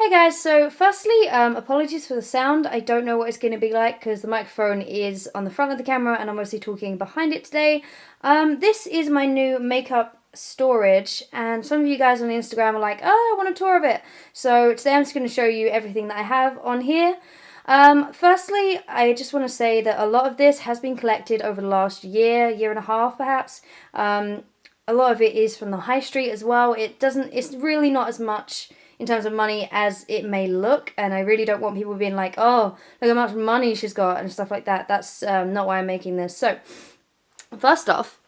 Hey guys, so firstly, apologies for the sound. I don't know what it's going to be like because the microphone is on the front of the camera and I'm mostly talking behind it today. This is my new makeup storage and some of you guys on Instagram are like, oh, I want a tour of it. So today I'm just going to show you everything that I have on here. Firstly, I just want to say that a lot of this has been collected over the last year and a half perhaps. A lot of it is from the high street as well. It's really not as much in terms of money as it may look, and I really don't want people being like, oh, look how much money she's got and stuff like that. That's not why I'm making this. So, first off,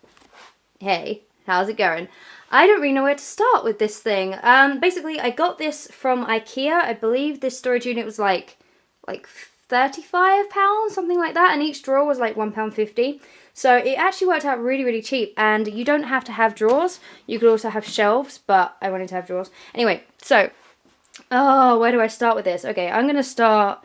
hey, how's it going? I don't really know where to start with this thing. Basically, I got this from IKEA. I believe this storage unit was like £35, something like that, and each drawer was like £1.50. So it actually worked out really, really cheap, and you don't have to have drawers. You could also have shelves, but I wanted to have drawers. Anyway, so, where do I start with this? Okay, I'm going to start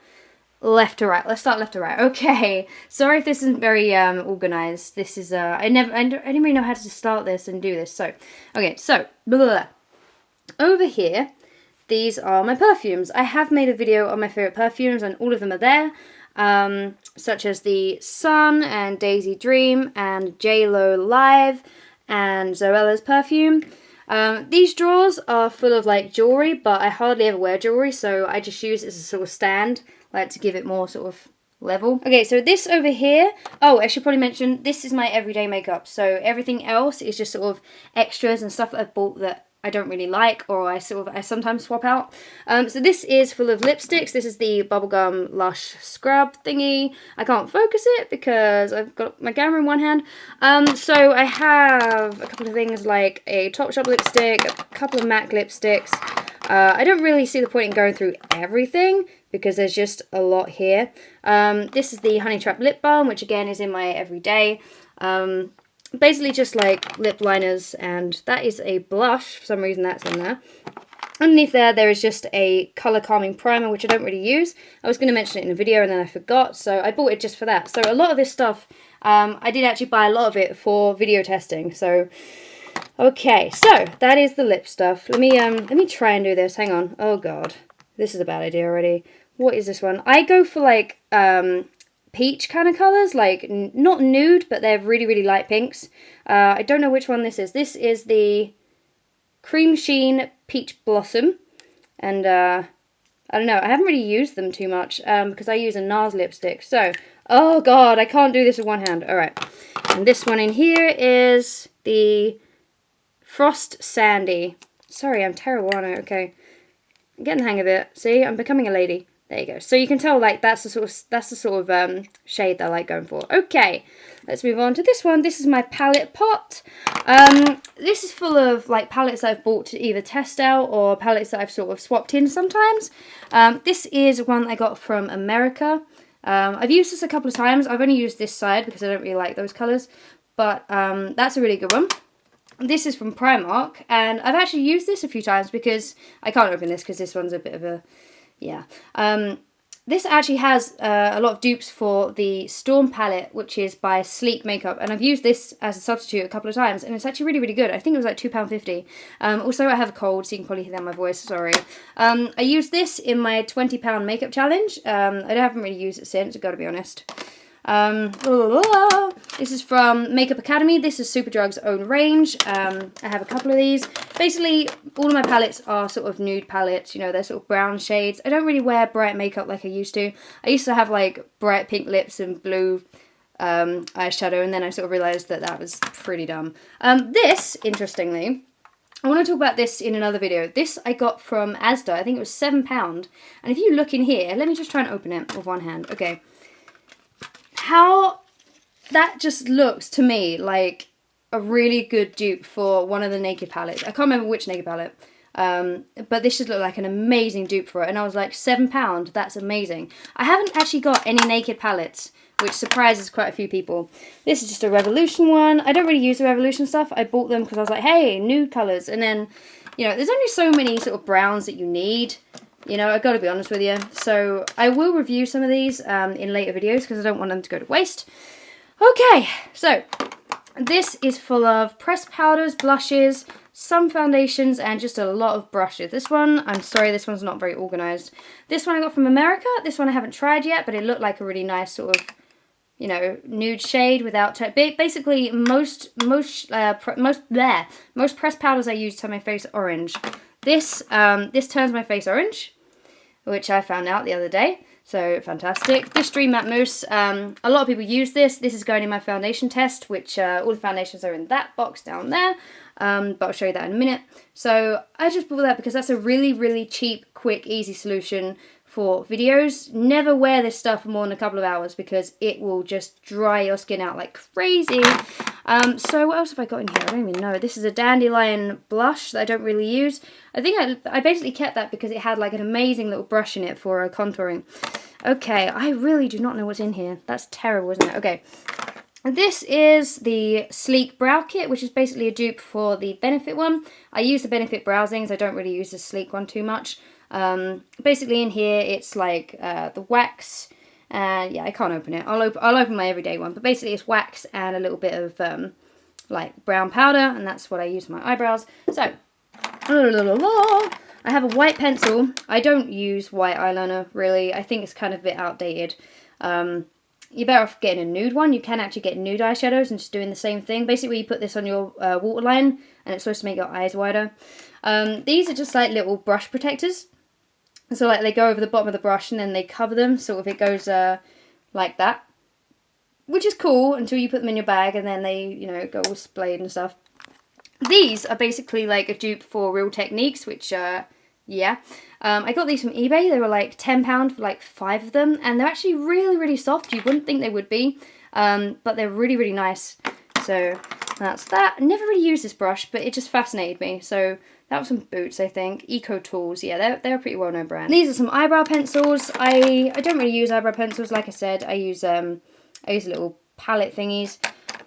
left to right. Let's start left to right. Okay, sorry if this isn't very organized. This is, I didn't really know how to start this and do this. So, okay, so, blah, blah, blah. Over here, these are my perfumes. I have made a video on my favourite perfumes, and all of them are there. Such as the Sun and Daisy Dream and J-Lo Live and Zoella's perfume. These drawers are full of like jewellery, but I hardly ever wear jewellery, so I just use it as a sort of stand, like to give it more sort of level. Okay, so this over here, I should probably mention, this is my everyday makeup, so everything else is just sort of extras and stuff that I've bought that I don't really like, or I sometimes swap out. So this is full of lipsticks. This is the Bubblegum Lush Scrub thingy. I can't focus it because I've got my camera in one hand. So I have a couple of things like a Topshop lipstick, a couple of MAC lipsticks. I don't really see the point in going through everything because there's just a lot here. This is the Honey Trap Lip Balm, which again is in my everyday. Basically just like lip liners, and that is a blush. For some reason that's in there. Underneath there is just a colour calming primer, which I don't really use. I was going to mention it in a video and then I forgot, so I bought it just for that. So a lot of this stuff, I did actually buy a lot of it for video testing. So, okay, so that is the lip stuff. Let me try and do this. Hang on. Oh god, this is a bad idea already. What is this one? I go for like peach kind of colours, like not nude, but they're really, really light pinks. I don't know which one this is. This is the Cream Sheen Peach Blossom, and I don't know, I haven't really used them too much because I use a NARS lipstick. So, oh god, I can't do this with one hand. Alright, and this one in here is the Frost Sandy. Sorry, I'm terrible on it. Okay, I'm getting the hang of it. See, I'm becoming a lady. There you go. So you can tell, like, that's the sort of shade that I like going for. Okay, let's move on to this one. This is my palette pot. This is full of like palettes that I've bought to either test out or palettes that I've sort of swapped in sometimes. This is one I got from America. I've used this a couple of times. I've only used this side because I don't really like those colours, but that's a really good one. This is from Primark, and I've actually used this a few times because I can't open this because this one's a bit of a... yeah. This actually has a lot of dupes for the Storm palette, which is by Sleek Makeup, and I've used this as a substitute a couple of times, and it's actually really, really good. I think it was like £2.50. Also, I have a cold, so you can probably hear that in my voice, sorry. I used this in my £20 makeup challenge. I haven't really used it since, I've got to be honest. This is from Makeup Academy. This is Superdrug's own range. I have a couple of these. Basically, all of my palettes are sort of nude palettes, you know, they're sort of brown shades. I don't really wear bright makeup like I used to. I used to have like bright pink lips and blue eyeshadow, and then I sort of realised that that was pretty dumb. This, interestingly, I want to talk about this in another video. This I got from Asda. I think it was £7. And if you look in here, let me just try and open it with one hand. Okay. How that just looks to me like a really good dupe for one of the Naked palettes. I can't remember which Naked palette, but this should look like an amazing dupe for it. And I was like, £7, that's amazing. I haven't actually got any Naked palettes, which surprises quite a few people. This is just a Revolution one. I don't really use the Revolution stuff. I bought them because I was like, hey, nude colours. And then, you know, there's only so many sort of browns that you need. You know, I've got to be honest with you. So I will review some of these in later videos because I don't want them to go to waste. Okay, so this is full of pressed powders, blushes, some foundations, and just a lot of brushes. This one, I'm sorry, this one's not very organised. This one I got from America. This one I haven't tried yet, but it looked like a really nice sort of, you know, nude shade without basically most pressed powders I use turn my face orange. This turns my face orange, which I found out the other day. So fantastic. This Dream Matte Mousse, a lot of people use this. This is going in my foundation test, which all the foundations are in that box down there. But I'll show you that in a minute. So I just bought that because that's a really, really cheap, quick, easy solution for videos. Never wear this stuff for more than a couple of hours because it will just dry your skin out like crazy. So what else have I got in here? I don't even know. This is a Dandelion blush that I don't really use. I think I basically kept that because it had like an amazing little brush in it for contouring. Okay, I really do not know what's in here. That's terrible, isn't it? Okay. This is the Sleek Brow Kit, which is basically a dupe for the Benefit one. I use the Benefit Brow Zings. I don't really use the Sleek one too much. Basically in here it's like the wax, and yeah, I can't open it. I'll open my everyday one, but basically it's wax and a little bit of like brown powder, and that's what I use for my eyebrows. So I have a white pencil. I don't use white eyeliner really. I think it's kind of a bit outdated. You're better off getting a nude one. You can actually get nude eyeshadows and just doing the same thing. Basically, you put this on your waterline, and it's supposed to make your eyes wider. These are just like little brush protectors. So like they go over the bottom of the brush and then they cover them, sort of it goes like that. Which is cool until you put them in your bag and then they, you know, go all splayed and stuff. These are basically like a dupe for Real Techniques, which, yeah. I got these from eBay. They were like £10 for like 5 of them. And they're actually really, really soft. You wouldn't think they would be. But they're really, really nice. So that's that. I never really used this brush, but it just fascinated me. So that was some Boots, I think. Eco Tools, yeah, they're a pretty well-known brand. These are some eyebrow pencils. I don't really use eyebrow pencils, like I said. I use little palette thingies,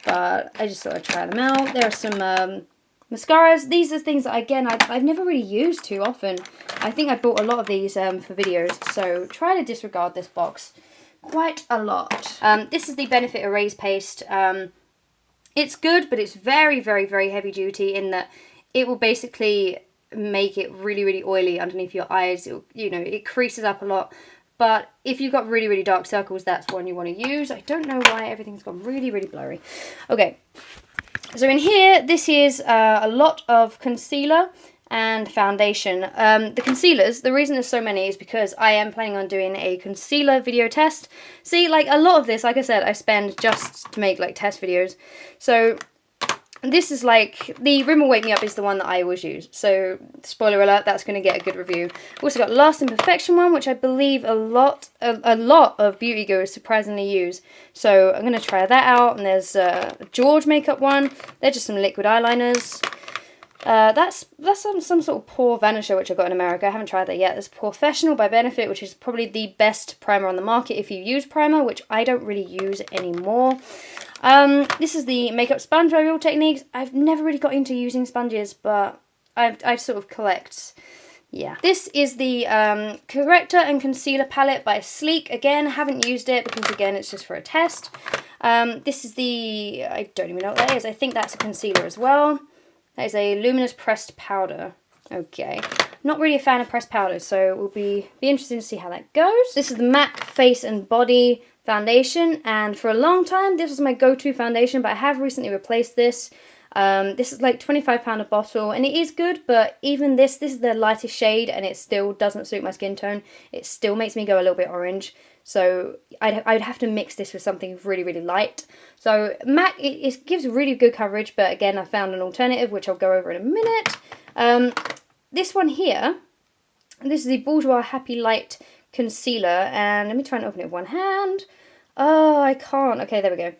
but I just thought I'd try them out. There are some mascaras. These are things that, again, I've never really used too often. I think I bought a lot of these for videos, so try to disregard this box quite a lot. This is the Benefit Erase Paste. It's good, but it's very, very, very heavy duty in that it will basically make it really, really oily underneath your eyes. It creases up a lot. But if you've got really, really dark circles, that's one you want to use. I don't know why everything's gone really, really blurry. Okay, so in here, this is a lot of concealer and foundation. The concealers, the reason there's so many is because I am planning on doing a concealer video test. See, like a lot of this, like I said, I spend just to make like test videos. So this is like, the Rimmel Wake Me Up is the one that I always use. So, spoiler alert, that's going to get a good review. We've also got Last Imperfection one, which I believe a lot of beauty gurus surprisingly use. So, I'm going to try that out. And there's a George makeup one. They're just some liquid eyeliners. That's some sort of pore vanisher, which I got in America. I haven't tried that yet. There's Professional by Benefit, which is probably the best primer on the market if you use primer, which I don't really use anymore. This is the makeup sponge by Real Techniques. I've never really got into using sponges, but I sort of collect. Yeah. This is the corrector and concealer palette by Sleek. Again, haven't used it because, again, it's just for a test. This is the, I don't even know what that is. I think that's a concealer as well. That is a luminous pressed powder. Okay. Not really a fan of pressed powders, so it will be interesting to see how that goes. This is the MAC Face and Body foundation, and for a long time this was my go-to foundation, but I have recently replaced this. This is like £25 a bottle, and it is good, but even this is the lightest shade, and it still doesn't suit my skin tone. It still makes me go a little bit orange, so I'd have to mix this with something really, really light. So MAC, it gives really good coverage, but again, I found an alternative, which I'll go over in a minute. This one here, this is the Bourjois Happy Light Concealer, and let me try and open it with one hand. Oh, I can't. Okay, there we go.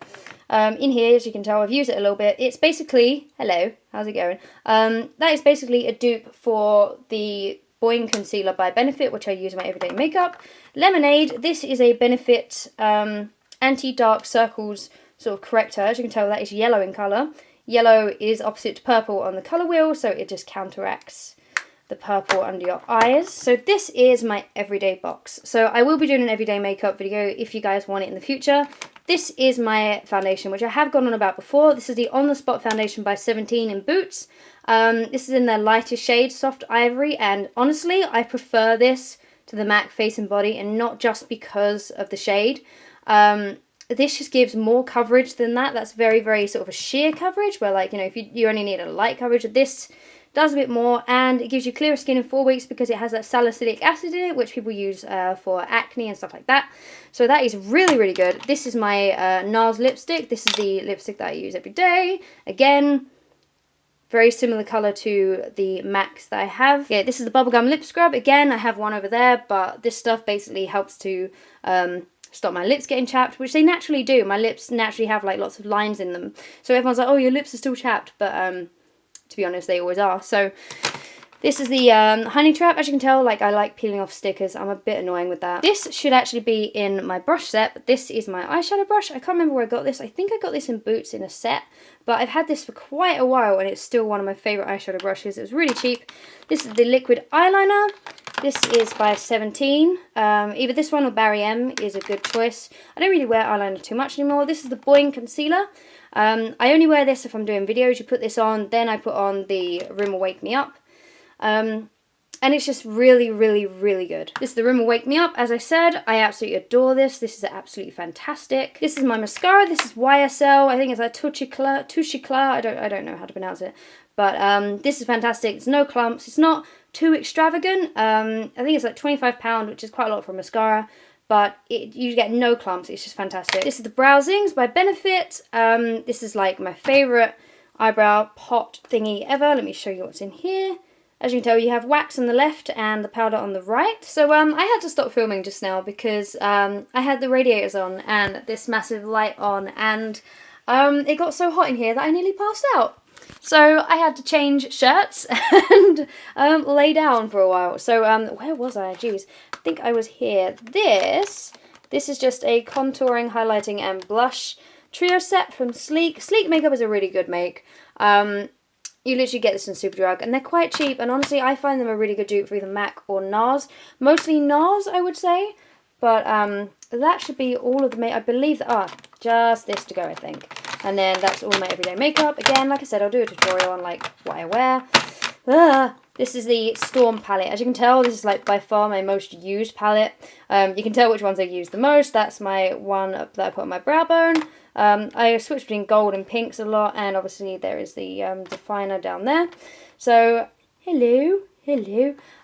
In here, as you can tell, I've used it a little bit. It's basically, hello, how's it going? That is basically a dupe for the Boing Concealer by Benefit, which I use in my everyday makeup. Lemonade, this is a Benefit anti-dark circles sort of corrector. As you can tell, that is yellow in colour. Yellow is opposite to purple on the colour wheel, so it just counteracts the purple under your eyes. So this is my everyday box. So I will be doing an everyday makeup video if you guys want it in the future. this is my foundation, which I have gone on about before. This is the On The Spot foundation by 17 in Boots. This is in their lightest shade, Soft Ivory, and honestly, I prefer this to the MAC Face and Body, and not just because of the shade. This just gives more coverage than that. That's very, very sort of a sheer coverage, where like, you know, if you only need a light coverage, this does a bit more, and it gives you clearer skin in 4 weeks because it has that salicylic acid in it, which people use for acne and stuff like that. So that is really, really good. This is my NARS lipstick. This is the lipstick that I use every day. Again, very similar colour to the MACs that I have. Yeah, this is the Bubblegum Lip Scrub. Again, I have one over there, but this stuff basically helps to stop my lips getting chapped, which they naturally do. My lips naturally have like lots of lines in them. So everyone's like, oh, your lips are still chapped, but to be honest, they always are. So this is the Honey Trap. As you can tell, like, I like peeling off stickers. I'm a bit annoying with that. This should actually be in my brush set, but this is my eyeshadow brush. I can't remember where I got this. I think I got this in Boots in a set, but I've had this for quite a while, and it's still one of my favourite eyeshadow brushes. It was really cheap. This is the liquid eyeliner. This is by 17. Either this one or Barry M is a good choice. I don't really wear eyeliner too much anymore. This is the Boing Concealer. I only wear this if I'm doing videos. You put this on, then I put on the Rimmel Wake Me Up. And it's just really, really, really good. This is the Rimmel Wake Me Up. As I said, I absolutely adore this. This is absolutely fantastic. This is my mascara. This is YSL. I think it's a Touche Eclat. I don't know how to pronounce it. But this is fantastic. It's no clumps. It's not too extravagant. I think it's like £25, which is quite a lot for a mascara. But you get no clumps. It's just fantastic. This is the Browsings by Benefit. This is like my favourite eyebrow pot thingy ever. Let me show you what's in here. As you can tell, you have wax on the left and the powder on the right. So I had to stop filming just now because I had the radiators on and this massive light on, and it got so hot in here that I nearly passed out. So I had to change shirts and lay down for a while. So where was I? Jeez, I think I was here. This is just a contouring, highlighting and blush trio set from Sleek. Sleek makeup is a really good make. You literally get this in Superdrug, and they're quite cheap, and honestly, I find them a really good dupe for either MAC or NARS. Mostly NARS, I would say, but that should be all of the makeup. I believe that, just this to go, I think. And then that's all my everyday makeup. Again, like I said, I'll do a tutorial on, like, what I wear. This is the Storm palette. As you can tell, this is, like, by far my most used palette. You can tell which ones I use the most. That's my one that I put on my brow bone. I switch between gold and pinks a lot, and obviously there is the definer down there. So, hello.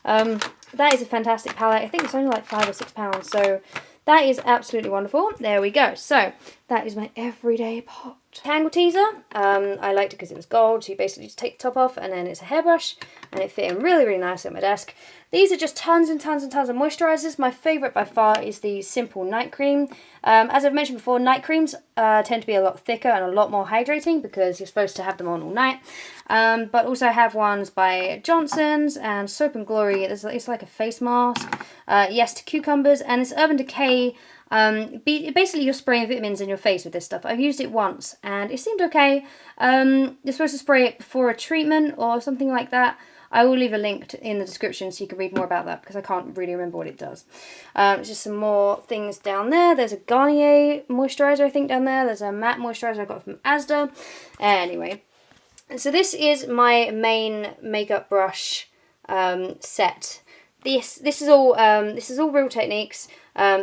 That is a fantastic palette. I think it's only like £5 or £6, so that is absolutely wonderful. There we go. So, that is my everyday pot. Tangle teaser. I liked it because it was gold, so you basically just take the top off, and then it's a hairbrush, and it fit in really, really nicely on my desk. These are just tons and tons and tons of moisturisers. My favourite by far is the Simple Night Cream. As I've mentioned before, night creams tend to be a lot thicker and a lot more hydrating because you're supposed to have them on all night. But also I have ones by Johnson's and Soap and Glory. It's like a face mask. Yes to Cucumbers, and it's Urban Decay. Basically you're spraying vitamins in your face with this stuff. I've used it once and it seemed okay. You're supposed to spray it before a treatment or something like that. I will leave a link in the description so you can read more about that because I can't really remember what it does. There's just some more things down there. There's a Garnier moisturiser, I think, down there. There's a matte moisturiser I got from Asda. Anyway, so this is my main makeup brush set. This is all Real Techniques.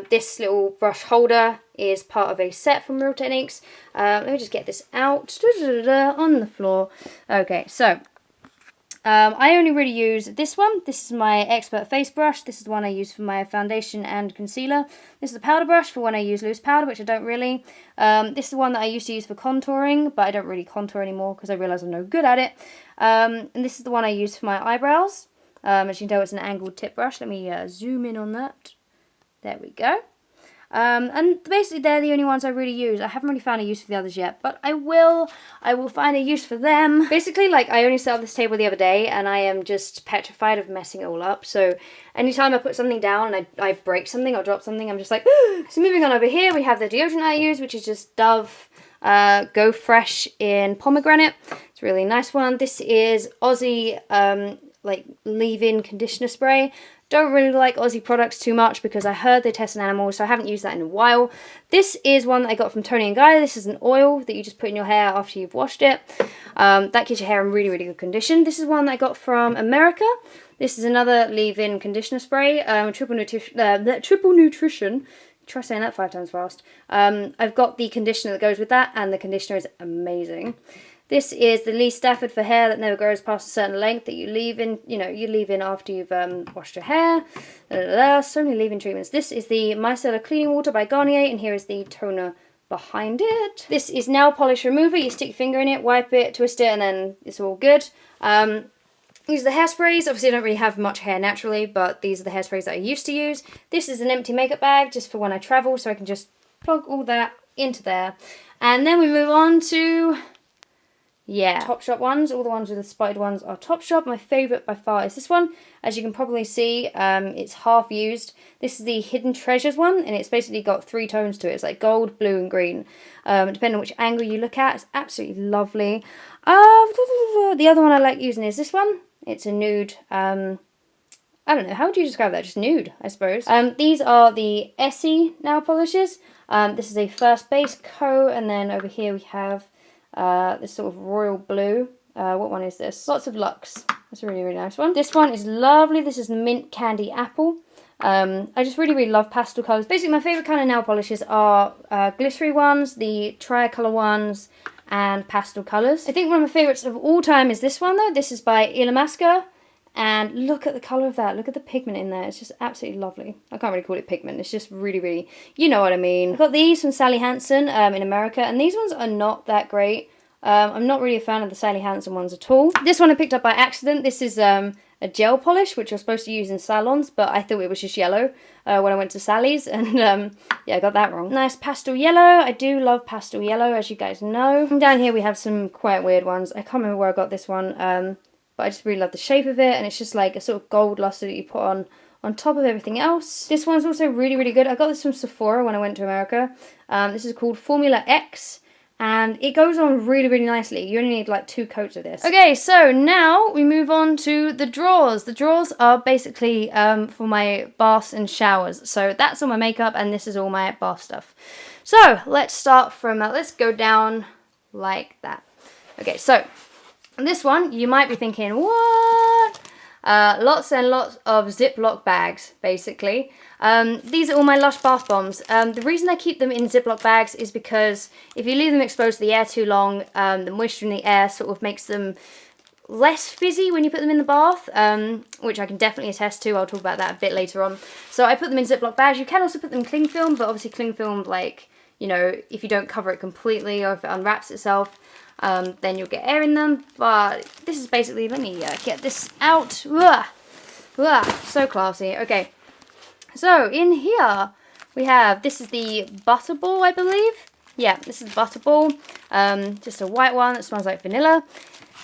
This little brush holder is part of a set from Real Techniques. Let me just get this out on the floor. Okay, so I only really use this one. This is my Expert Face Brush. This is the one I use for my foundation and concealer. This is the powder brush for when I use loose powder, which I don't really. This is the one that I used to use for contouring, but I don't really contour anymore because I realise I'm no good at it. And this is the one I use for my eyebrows. As you can tell, it's an angled tip brush. Let me zoom in on that. There we go. And basically they're the only ones I really use. I haven't really found a use for the others yet, but I will find a use for them. Basically, like, I only set up this table the other day and I am just petrified of messing it all up. So anytime I put something down and I break something or drop something, I'm just like, So moving on over here, we have the deodorant I use, which is just Dove Go Fresh in Pomegranate. It's a really nice one. This is Aussie like leave-in conditioner spray. Don't really like Aussie products too much because I heard they test on animals, so I haven't used that in a while. This is one that I got from Tony & Guy. This is an oil that you just put in your hair after you've washed it. That keeps your hair in really, really good condition. This is one that I got from America. This is another leave-in conditioner spray, triple nutrition. Try saying that 5 times fast. I've got the conditioner that goes with that, and the conditioner is amazing. This is the Lee Stafford for hair that never grows past a certain length that you leave in, you leave in after you've washed your hair. So many leave-in treatments. This is the Micellar Cleaning Water by Garnier, and here is the toner behind it. This is nail polish remover. You stick your finger in it, wipe it, twist it, and then it's all good. These are the hairsprays. Obviously I don't really have much hair naturally, but these are the hairsprays that I used to use. This is an empty makeup bag just for when I travel, so I can just plug all that into there. And then we move on to... yeah, Topshop ones. All the ones with the spotted ones are Topshop. My favourite by far is this one. As you can probably see, it's half used. This is the Hidden Treasures one, and it's basically got 3 tones to it. It's like gold, blue, and green. Depending on which angle you look at, it's absolutely lovely. The other one I like using is this one. It's a nude. I don't know, how would you describe that? Just nude, I suppose. These are the Essie nail polishes. This is a First Base Co. And then over here we have this sort of royal blue. What one is this? Lots of Luxe. That's a really, really nice one. This one is lovely. This is Mint Candy Apple. I just really, really love pastel colours. Basically, my favourite kind of nail polishes are glittery ones, the tricolour ones, and pastel colours. I think one of my favourites of all time is this one, though. This is by Illamasqua. And look at the colour of that. Look at the pigment in there. It's just absolutely lovely. I can't really call it pigment. It's just really, really... you know what I mean. I've got these from Sally Hansen in America. And these ones are not that great. I'm not really a fan of the Sally Hansen ones at all. This one I picked up by accident. This is a gel polish, which you're supposed to use in salons. But I thought it was just yellow when I went to Sally's. And yeah, I got that wrong. Nice pastel yellow. I do love pastel yellow, as you guys know. And down here we have some quite weird ones. I can't remember where I got this one. But I just really love the shape of it, and it's just like a sort of gold luster that you put on top of everything else. This one's also really, really good. I got this from Sephora when I went to America. This is called Formula X, and it goes on really, really nicely. You only need like 2 coats of this. Okay, so now we move on to the drawers. The drawers are basically for my baths and showers. So that's all my makeup, and this is all my bath stuff. So let's start from, let's go down like that. Okay, so... this one, you might be thinking, what? Lots and lots of Ziploc bags, basically. These are all my Lush bath bombs. The reason I keep them in Ziploc bags is because if you leave them exposed to the air too long, the moisture in the air sort of makes them less fizzy when you put them in the bath, which I can definitely attest to. I'll talk about that a bit later on. So I put them in Ziploc bags. You can also put them in cling film, but obviously cling film, like, you know, if you don't cover it completely or if it unwraps itself, then you'll get air in them. But this is basically, let me get this out. So classy. Okay, so in here we have, this is the Butterball, I believe. Yeah, this is the Butterball. Just a white one that smells like vanilla.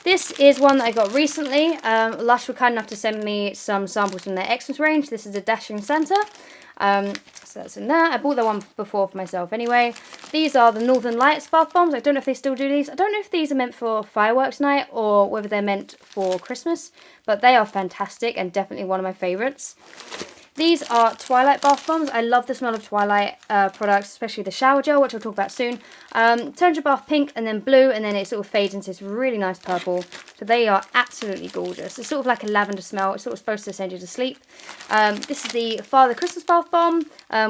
This is one that I got recently. Lush were kind enough to send me some samples from their Xmas range. This is the Dashing Santa. So that's in there. I bought that one before for myself anyway. These are the Northern Lights bath bombs. I don't know if they still do these. I don't know if these are meant for fireworks night or whether they're meant for Christmas. But they are fantastic and definitely one of my favourites. These are Twilight bath bombs. I love the smell of Twilight products, especially the shower gel, which I'll talk about soon. Turns your bath pink and then blue, and then it sort of fades into this really nice purple. So they are absolutely gorgeous. It's sort of like a lavender smell. It's sort of supposed to send you to sleep. This is the Father Christmas bath bomb,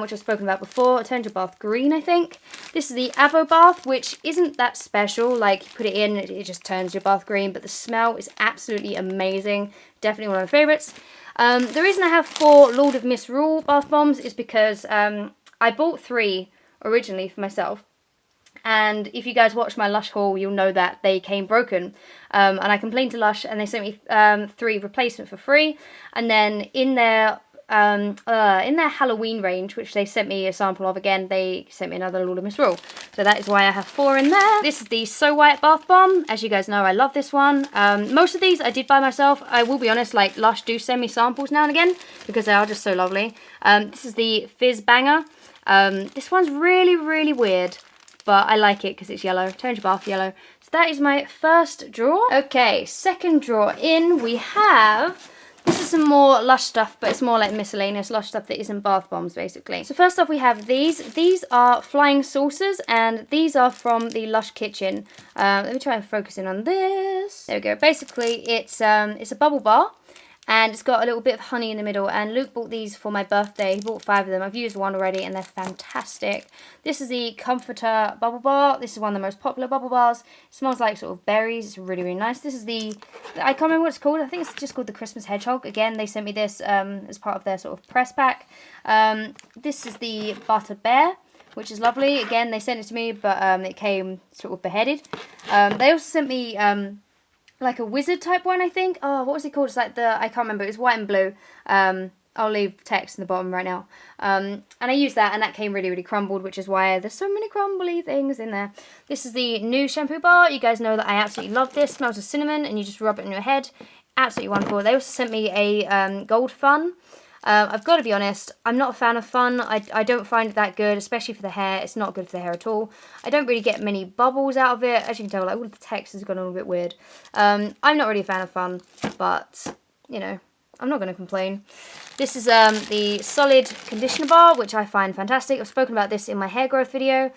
which I've spoken about before. It turns your bath green, I think. This is the Avo bath, which isn't that special. Like, you put it in, it just turns your bath green, but the smell is absolutely amazing. Definitely one of my favourites. The reason I have 4 Lord of Misrule bath bombs is because I bought 3 originally for myself. And if you guys watch my Lush haul, you'll know that they came broken. And I complained to Lush and they sent me 3 replacements for free. And then in their Halloween range, which they sent me a sample of again, they sent me another Lord of Misrule. So that is why I have 4 in there. This is the So White bath bomb. As you guys know, I love this one. Most of these I did by myself. I will be honest, like, Lush do send me samples now and again because they are just so lovely. This is the Fizz Banger. This one's really, really weird, but I like it because it's yellow. Turns your bath yellow. So that is my first drawer. Okay, second drawer in, we have... this is some more Lush stuff, but it's more like miscellaneous Lush stuff that isn't bath bombs, basically. So first off, we have these. These are flying saucers, and these are from the Lush kitchen. Let me try and focus in on this. There we go. Basically, it's a bubble bar. And it's got a little bit of honey in the middle. And Luke bought these for my birthday. He bought 5 of them. I've used one already and they're fantastic. This is the Comforter bubble bar. This is one of the most popular bubble bars. It smells like sort of berries. It's really, really nice. This is the, I can't remember what it's called. I think it's just called the Christmas Hedgehog. Again, they sent me this as part of their sort of press pack. This is the Butter Bear, which is lovely. Again, they sent it to me, but it came sort of beheaded. They also sent me like a wizard type one, I think. Oh, what was it called? It's like I can't remember. It was white and blue. I'll leave text in the bottom right now. And I used that, and that came really, really crumbled, which is why there's so many crumbly things in there. This is the new shampoo bar. You guys know that I absolutely love this. It smells of cinnamon, and you just rub it in your head. Absolutely wonderful. They also sent me a gold fun. I've got to be honest, I'm not a fan of fun. I don't find it that good, especially for the hair. It's not good for the hair at all. I don't really get many bubbles out of it. As you can tell, like, all the text has gone a little bit weird. I'm not really a fan of fun, but, you know, I'm not going to complain. This is the Solid Conditioner Bar, which I find fantastic. I've spoken about this in my hair growth video.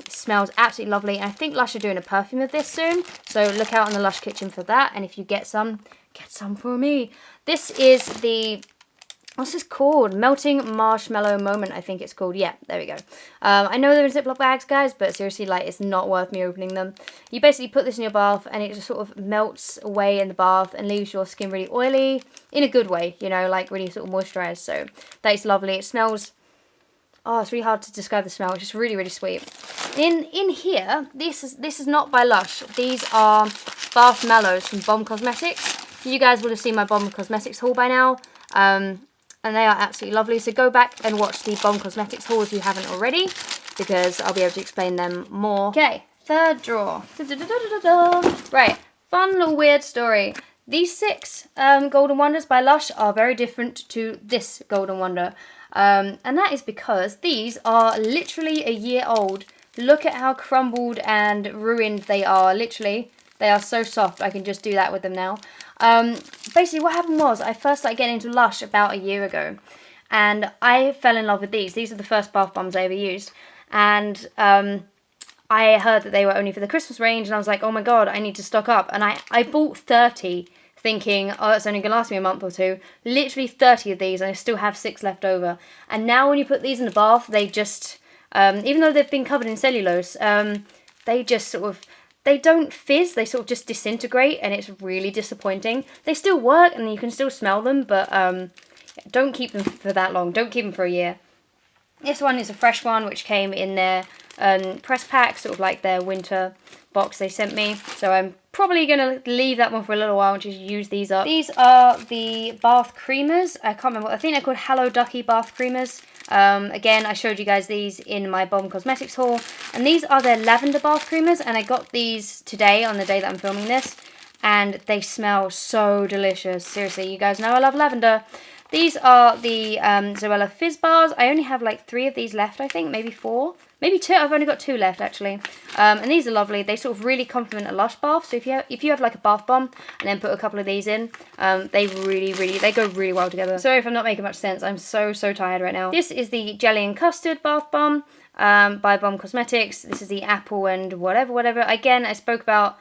Smells absolutely lovely. And I think Lush are doing a perfume of this soon. So look out on the Lush kitchen for that. And if you get some for me. This is the... what's this called? Melting Marshmallow Moment, I think it's called. Yeah, there we go. I know they're in Ziploc bags, guys, but seriously, like, it's not worth me opening them. You basically put this in your bath, and it just sort of melts away in the bath and leaves your skin really oily, in a good way, you know, like really sort of moisturised. So that is lovely. It smells... oh, it's really hard to describe the smell. It's just really, really sweet. In here, this is not by Lush. These are Bath Mellows from Bomb Cosmetics. You guys would have seen my Bomb Cosmetics haul by now. And they are absolutely lovely. So go back and watch the Bomb Cosmetics haul if you haven't already, because I'll be able to explain them more. Okay, third drawer. Right, fun little weird story. These 6 Golden Wonders by Lush are very different to this Golden Wonder. And that is because these are literally a year old. Look at how crumbled and ruined they are. Literally, they are so soft. I can just do that with them now. Basically what happened was I first started getting into Lush about a year ago, and I fell in love with these. These are the first bath bombs I ever used, and I heard that they were only for the Christmas range, and I was like, oh my god, I need to stock up. And I bought 30 thinking, oh, it's only gonna last me a month or two. Literally 30 of these, and I still have 6 left over. And now when you put these in the bath, they just even though they've been covered in cellulose, they just sort of, they don't fizz, they sort of just disintegrate, and it's really disappointing. They still work, and you can still smell them, but don't keep them for that long. Don't keep them for a year. This one is a fresh one, which came in their press pack, sort of like their winter box they sent me. So I'm probably going to leave that one for a little while and just use these up. These are the bath creamers. I can't remember. I think they're called Hello Ducky bath creamers. Again, I showed you guys these in my Bomb Cosmetics haul. And these are their lavender bath creamers. And I got these today on the day that I'm filming this. And they smell so delicious. Seriously, you guys know I love lavender. These are the Zoella Fizz bars. I only have like 3 of these left, I think. Maybe 4. Maybe 2. I've only got 2 left, actually. And these are lovely. They sort of really complement a Lush bath. So if you have like a bath bomb and then put a couple of these in, they go really well together. Sorry if I'm not making much sense. I'm so tired right now. This is the Jelly and Custard bath bomb by Bomb Cosmetics. This is the apple and whatever. Again, I spoke about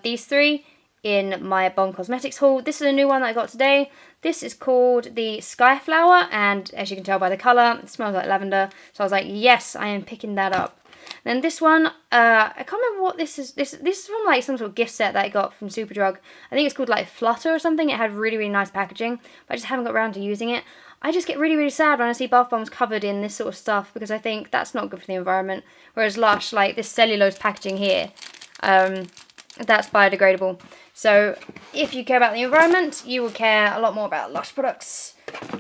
these 3 in my Bomb Cosmetics haul. This is a new one that I got today. This is called the Sky Flower, and as you can tell by the colour, it smells like lavender. So I was like, yes, I am picking that up. Then this one, I can't remember what this is. This is from like some sort of gift set that I got from Superdrug. I think it's called like Flutter or something. It had really nice packaging, but I just haven't got around to using it. I just get really sad when I see bath bombs covered in this sort of stuff, because I think that's not good for the environment. Whereas Lush, like this cellulose packaging here, that's biodegradable. So if you care about the environment, you will care a lot more about Lush products.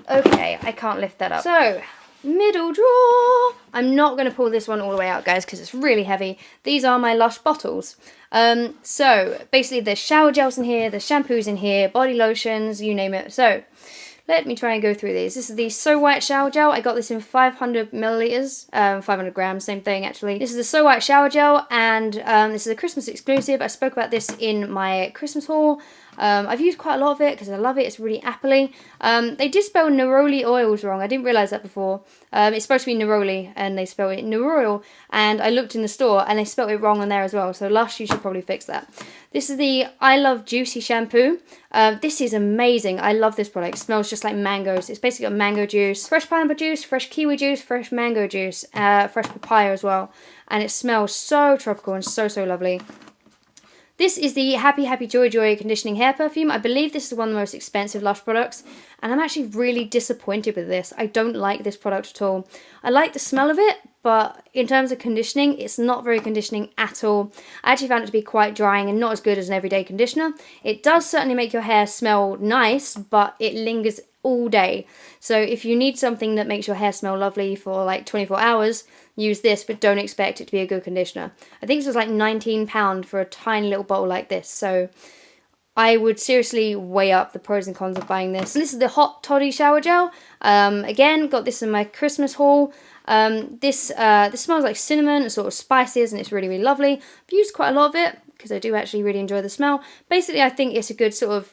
Okay, I can't lift that up. So, middle drawer. I'm not going to pull this one all the way out, guys, because it's really heavy. These are my Lush bottles. So, basically there's shower gels in here, there's shampoos in here, body lotions, you name it. So, let me try and go through these. This is the So White Shower Gel. I got this in 500 milliliters, 500 grams, same thing actually. This is the So White Shower Gel, and this is a Christmas exclusive. I spoke about this in my Christmas haul. I've used quite a lot of it because I love it. It's really appley. They did spell neroli oils wrong. I didn't realise that before. It's supposed to be neroli and they spell it neroil. And I looked in the store and they spelled it wrong on there as well. So Lush, you should probably fix that. This is the I Love Juicy shampoo. This is amazing. I love this product. It smells just like mangoes. It's basically got mango juice, fresh pineapple juice, fresh kiwi juice, fresh mango juice, fresh papaya as well. And it smells so tropical and so, so lovely. This is the Happy Happy Joy Joy Conditioning Hair Perfume. I believe this is one of the most expensive Lush products. And I'm actually really disappointed with this. I don't like this product at all. I like the smell of it, but in terms of conditioning, it's not very conditioning at all. I actually found it to be quite drying and not as good as an everyday conditioner. It does certainly make your hair smell nice, but it lingers all day. So if you need something that makes your hair smell lovely for like 24 hours, use this, but don't expect it to be a good conditioner. I think this was like £19 for a tiny little bottle like this. So I would seriously weigh up the pros and cons of buying this. And this is the Hot Toddy Shower Gel. Again, got this in my Christmas haul. This smells like cinnamon and sort of spices, and it's really, really lovely. I've used quite a lot of it because I do actually really enjoy the smell. Basically, I think it's a good sort of,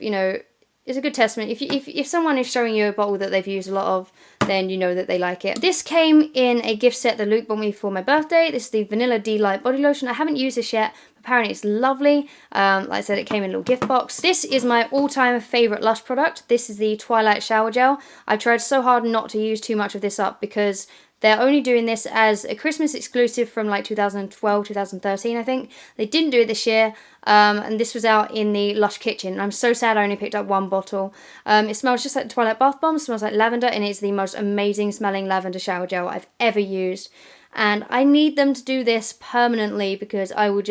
it's a good testament. If someone is showing you a bottle that they've used a lot of, then you know that they like it. This came in a gift set that Luke bought me for my birthday. This is the Vanilla Delight Body Lotion. I haven't used this yet. Apparently it's lovely. Like I said, it came in a little gift box. This is my all-time favourite Lush product. This is the Twilight Shower Gel. I've tried so hard not to use too much of this up because they're only doing this as a Christmas exclusive from like 2012, 2013, I think. They didn't do it this year, and this was out in the Lush kitchen. I'm so sad I only picked up one bottle. It smells just like the Twilight Bath Bomb, smells like lavender, and it's the most amazing smelling lavender shower gel I've ever used. And I need them to do this permanently because I would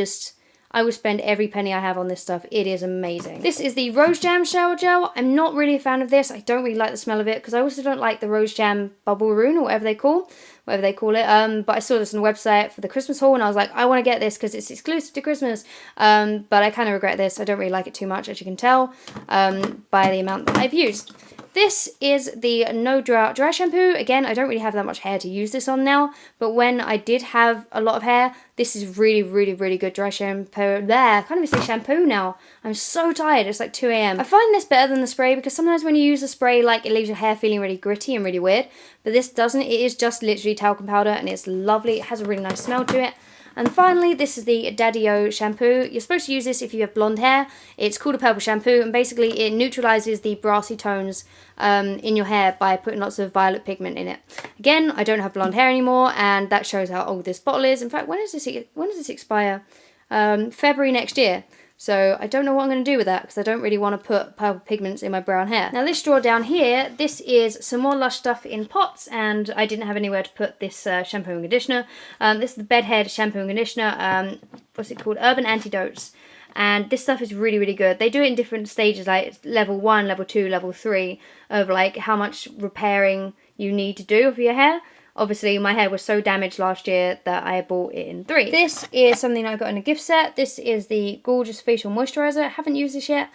spend every penny I have on this stuff. It is amazing. This is the Rose Jam Shower Gel. I'm not really a fan of this. I don't really like the smell of it because I also don't like the Rose Jam Bubble Roon or whatever they call it. But I saw this on the website for the Christmas haul and I was like, I want to get this because it's exclusive to Christmas. But I kind of regret this. I don't really like it too much, as you can tell by the amount that I've used. This is the No Drought Dry Shampoo. Again, I don't really have that much hair to use this on now, but when I did have a lot of hair, this is really, really, really good dry shampoo. There, I can't even say shampoo now. I'm so tired, it's like 2 AM. I find this better than the spray because sometimes when you use the spray, like it leaves your hair feeling really gritty and really weird, but this doesn't. It is just literally talcum powder and it's lovely. It has a really nice smell to it. And finally, this is the Daddy-O shampoo. You're supposed to use this if you have blonde hair. It's called a purple shampoo, and basically it neutralizes the brassy tones in your hair by putting lots of violet pigment in it. Again, I don't have blonde hair anymore, and that shows how old this bottle is. In fact, when does this expire? February next year. So I don't know what I'm going to do with that because I don't really want to put purple pigments in my brown hair. Now this straw down here, this is some more Lush stuff in pots, and I didn't have anywhere to put this shampoo and conditioner. This is the Bedhead shampoo and conditioner. What's it called? Urban Antidotes. And this stuff is really, really good. They do it in different stages, like level 1, level 2, level 3, of like how much repairing you need to do for your hair. Obviously, my hair was so damaged last year that I bought it in 3. This is something I got in a gift set. This is the Gorgeous Facial Moisturiser. I haven't used this yet.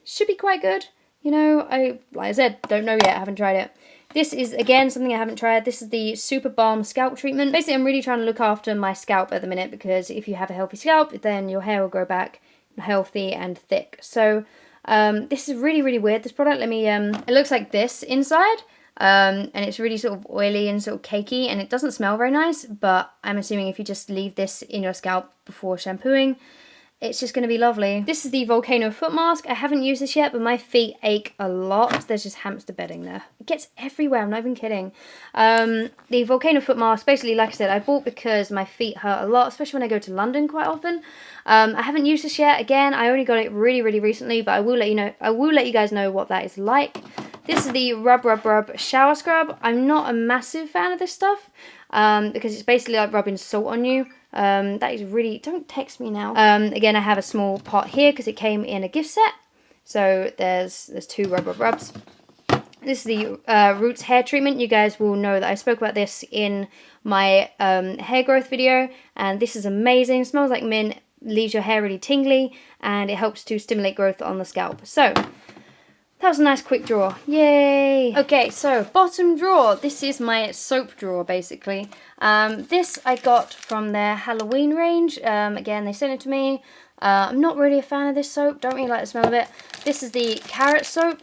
Should be quite good. Like I said, don't know yet. I haven't tried it. This is, again, something I haven't tried. This is the Super Balm Scalp Treatment. Basically, I'm really trying to look after my scalp at the minute because if you have a healthy scalp, then your hair will grow back healthy and thick. So, this is really, really weird, this product. Let me, it looks like this inside. And it's really sort of oily and sort of cakey, and it doesn't smell very nice, but I'm assuming if you just leave this in your scalp before shampooing, it's just going to be lovely. This is the Volcano Foot Mask. I haven't used this yet, but my feet ache a lot. There's just hamster bedding there. It gets everywhere, I'm not even kidding. The Volcano Foot Mask, basically, like I said, I bought because my feet hurt a lot, especially when I go to London quite often. I haven't used this yet. Again, I only got it really, really recently, but I will let you know. I will let you guys know what that is like. This is the Rub Rub Rub Shower Scrub. I'm not a massive fan of this stuff because it's basically like rubbing salt on you. That is really, don't text me now. Again, I have a small pot here because it came in a gift set. So there's 2 Rub Rub Rubs. This is the Roots Hair Treatment. You guys will know that I spoke about this in my hair growth video. And this is amazing. It smells like mint, leaves your hair really tingly, and it helps to stimulate growth on the scalp. So that was a nice quick drawer. Yay! Okay, so bottom drawer. This is my soap drawer, basically. This I got from their Halloween range. Again, they sent it to me. I'm not really a fan of this soap. Don't really like the smell of it. This is the carrot soap,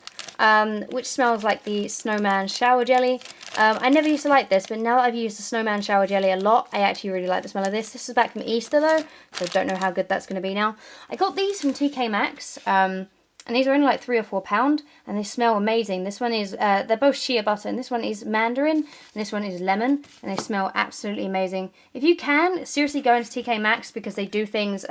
which smells like the snowman shower jelly. I never used to like this, but now that I've used the snowman shower jelly a lot, I actually really like the smell of this. This is back from Easter though, so I don't know how good that's going to be now. I got these from TK Maxx, and these are only like £3 or £4, and they smell amazing. This one is, they're both shea butter, and this one is mandarin, and this one is lemon, and they smell absolutely amazing. If you can, seriously go into TK Maxx, because they do things,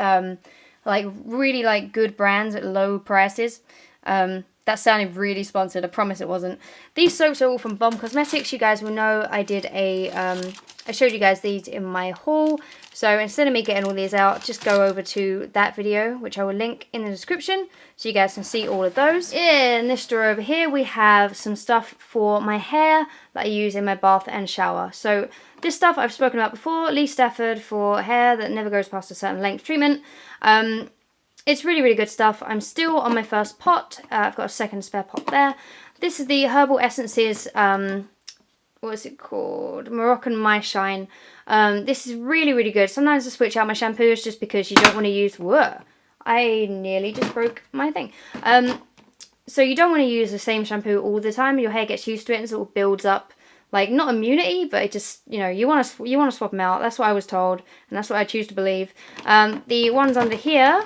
like really like good brands at low prices. That sounded really sponsored. I promise it wasn't. These soaps are all from Bomb Cosmetics. You guys will know I did a, I showed you guys these in my haul. So instead of me getting all these out, just go over to that video, which I will link in the description, so you guys can see all of those. In this drawer over here, we have some stuff for my hair that I use in my bath and shower. So this stuff I've spoken about before, Lee Stafford for hair that never goes past a certain length treatment. It's really, really good stuff. I'm still on my first pot. I've got a second spare pot there. This is the Herbal Essences, what is it called? Moroccan My Shine. This is really, really good. Sometimes I switch out my shampoos just because you don't want to use... Whoa! I nearly just broke my thing. So you don't want to use the same shampoo all the time. Your hair gets used to it and sort of builds up. Like, not immunity, but it just, you know, you want to swap them out. That's what I was told, and that's what I choose to believe. The ones under here,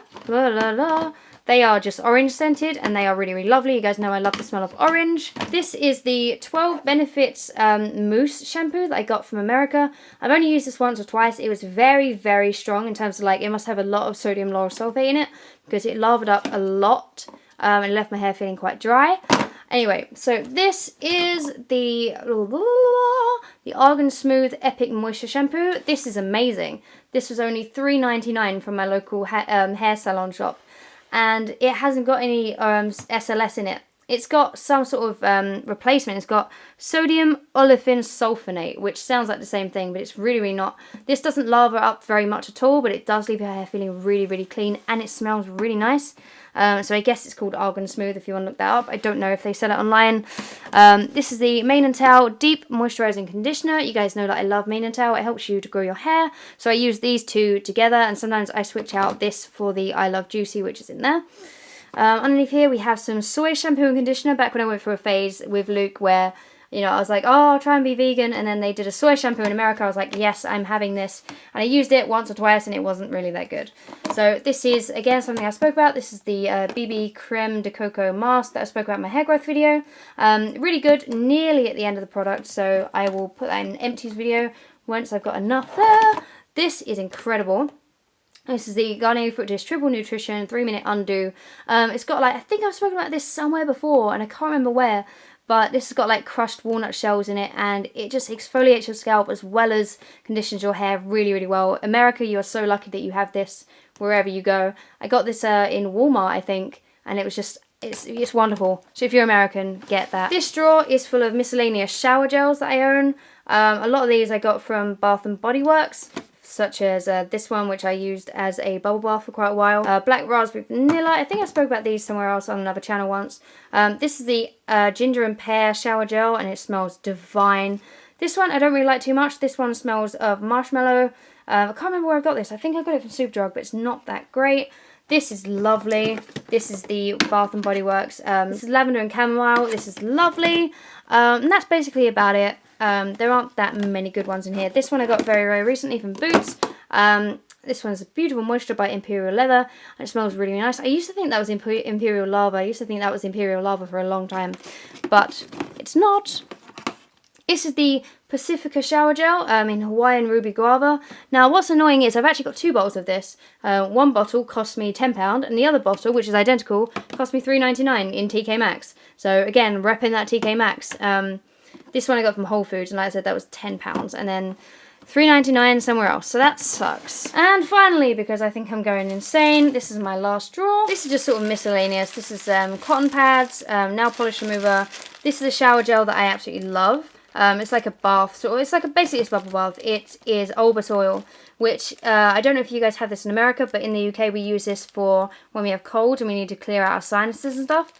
they are just orange scented, and they are really, really lovely. You guys know I love the smell of orange. This is the 12 Benefits Mousse shampoo that I got from America. I've only used this once or twice. It was very, very strong in terms of, like, it must have a lot of sodium lauryl sulfate in it, because it lathered up a lot, and left my hair feeling quite dry. Anyway, so this is the Argan Smooth Epic Moisture Shampoo. This is amazing. This was only $3.99 from my local hair salon shop. And it hasn't got any SLS in it. It's got some sort of replacement. It's got sodium olefin sulfonate, which sounds like the same thing, but it's really, really not. This doesn't lather up very much at all, but it does leave your hair feeling really, really clean, and it smells really nice. So I guess it's called Argan Smooth if you want to look that up. I don't know if they sell it online. This is the Mane and Tail Deep Moisturizing Conditioner. You guys know that I love Mane and Tail. It helps you to grow your hair. So I use these two together, and sometimes I switch out this for the I Love Juicy, which is in there. Underneath here we have some soy shampoo and conditioner. Back when I went through a phase with Luke where, you know, I was like, oh, I'll try and be vegan, and then they did a soy shampoo in America. I was like, yes, I'm having this, and I used it once or twice, and it wasn't really that good. So this is, again, something I spoke about. This is the BB Creme de Coco Mask that I spoke about in my hair growth video. Really good, nearly at the end of the product, so I will put that in an empties video once I've got enough there. This is incredible. This is the Garnier Fructis Triple Nutrition 3-Minute Undo. It's got, like, I think I've spoken about this somewhere before, and I can't remember where, but this has got, like, crushed walnut shells in it, and it just exfoliates your scalp as well as conditions your hair really, really well. America, you are so lucky that you have this wherever you go. I got this in Walmart, I think, and it was just... It's wonderful. So if you're American, get that. This drawer is full of miscellaneous shower gels that I own. A lot of these I got from Bath and Body Works, such as this one, which I used as a bubble bath for quite a while. Black Raspberry Vanilla. I think I spoke about these somewhere else on another channel once. This is the Ginger and Pear Shower Gel, and it smells divine. This one I don't really like too much. This one smells of marshmallow. I can't remember where I got this. I think I got it from Superdrug, but it's not that great. This is lovely. This is the Bath and Body Works. This is lavender and chamomile. This is lovely. And that's basically about it. There aren't that many good ones in here. This one I got very, very recently from Boots. This one's a Beautiful Moisture by Imperial Leather. And it smells really nice. I used to think that was Imperial Lava. I used to think that was Imperial Lava for a long time. But it's not. This is the Pacifica Shower Gel in Hawaiian Ruby Guava. Now, what's annoying is I've actually got two bottles of this. One bottle cost me £10, and the other bottle, which is identical, cost me $3.99 in TK Maxx. So, again, repping that TK Maxx. This one I got from Whole Foods, and like I said, that was £10. And then $3.99 somewhere else. So that sucks. And finally, because I think I'm going insane, this is my last drawer. This is just sort of miscellaneous. This is cotton pads, nail polish remover. This is a shower gel that I absolutely love. It's like a bath, so it's like basically it's a bubble bath. It is Albus oil, which I don't know if you guys have this in America, but in the UK we use this for when we have cold and we need to clear out our sinuses and stuff,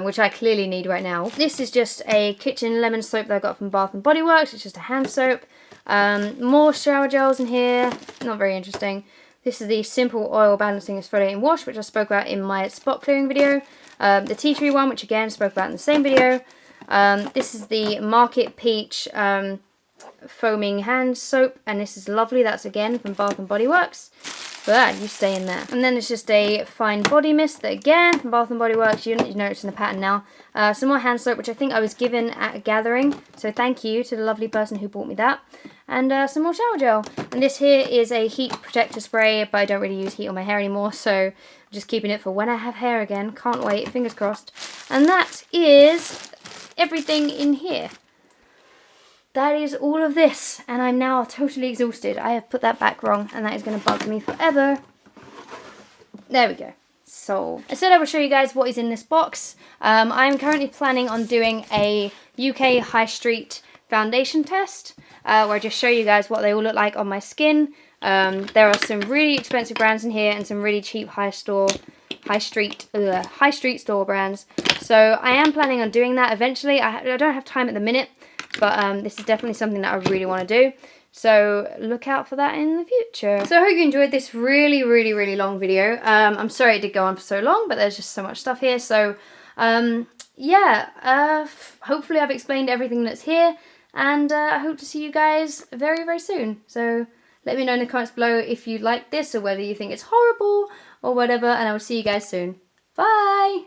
which I clearly need right now. This is just a kitchen lemon soap that I got from Bath and Body Works. It's just a hand soap. More shower gels in here, not very interesting. This is the Simple Oil Balancing Exfoliating Wash, which I spoke about in my spot clearing video. The tea tree one, which again spoke about in the same video. This is the Market Peach foaming hand soap, and this is lovely. That's again from Bath and Body Works. But you stay in there. And then it's just a fine body mist that again from Bath and Body Works. You notice in the pattern now. Some more hand soap, which I think I was given at a gathering. So thank you to the lovely person who bought me that. And some more shower gel. And this here is a heat protector spray, but I don't really use heat on my hair anymore, so I'm just keeping it for when I have hair again. Can't wait, fingers crossed. And that is everything in here. That is all of this, and I'm now totally exhausted. I have put that back wrong, and that is going to bug me forever. There we go. Solved. I said I would show you guys what is in this box. I'm currently planning on doing a UK high street foundation test, where I just show you guys what they all look like on my skin. There are some really expensive brands in here, and some really cheap high street store brands. So I am planning on doing that eventually. I don't have time at the minute. But this is definitely something that I really want to do. So look out for that in the future. So I hope you enjoyed this really, really, really long video. I'm sorry it did go on for so long, but there's just so much stuff here. So yeah, hopefully I've explained everything that's here. And I hope to see you guys very, very soon. So let me know in the comments below if you like this or whether you think it's horrible or whatever. And I will see you guys soon. Bye!